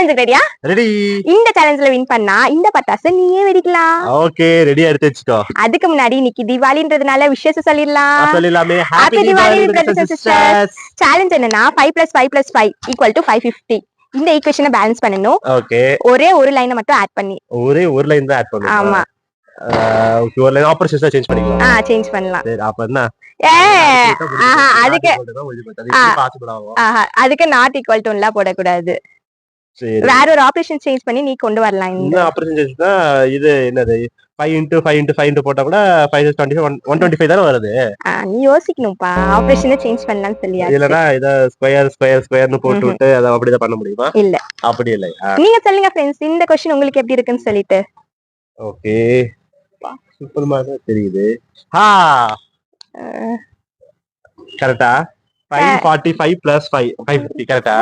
Challenge ரெடியா? Ready. இந்த சேலஞ்ச்ல win பண்ணா இந்த பட்டாசை நீயே வெடிக்கலாம். ஓகே, ரெடியா எடுத்து வச்சுக்கோ. அதுக்கு முன்னாடி இன்னைக்கு தீபாவளின்றதுனால விஷஸ் சொல்லிடலாம். சொல்லிடலாமே. Happy Deepavali brothers and sisters. Challenge என்னன்னா 5 + 5 + 5 = 550. இந்த ஈக்குவேஷனை பேலன்ஸ் பண்ணனும். ஓகே. ஒரே ஒரு லைனை மட்டும் ஆட் பண்ணி. ஒரே ஒரு லைன் தான் ஆட் பண்ணனும். ஆமா. ஓகே, ஒரு லைன் ஆப்போசிட்டா சேஞ்ச் பண்ணிக்கலாம். சேஞ்ச் பண்ணலாம். சரி, அப்ப என்ன? அதுக்கு அதுக்கு நாட் ஈக்குவல் டு எல்லாம் போடக்கூடாது. வேற ஒரு ஆபரேஷன் சேஞ்ச் பண்ணி நீ கொண்டு வரலாம். இந்த ஆபரேஷன் சேஞ்ச்னா இது என்னது? 5 * 5 * 5 போட்டா கூட 5 * 25 125 தான வருது. நீ யோசிக்கணும்ப்பா. ஆபரேஷனை சேஞ்ச் பண்ணலாம்னு சொல்லியாச்சு. இல்லனா இத ஸ்கொயர்னு போட்டு விட்டு அத அப்படியே பண்ண முடியுமா? இல்ல. அப்படி இல்ல. நீங்க சொல்லுங்க फ्रेंड्स, இந்த क्वेश्चन உங்களுக்கு எப்படி இருக்குன்னு சொல்லிட்டு. ஓகே. சூப்பர் மாதிரி தெரியுது. கரெக்ட்டா? 545 + 5 550 கரெக்ட்டா?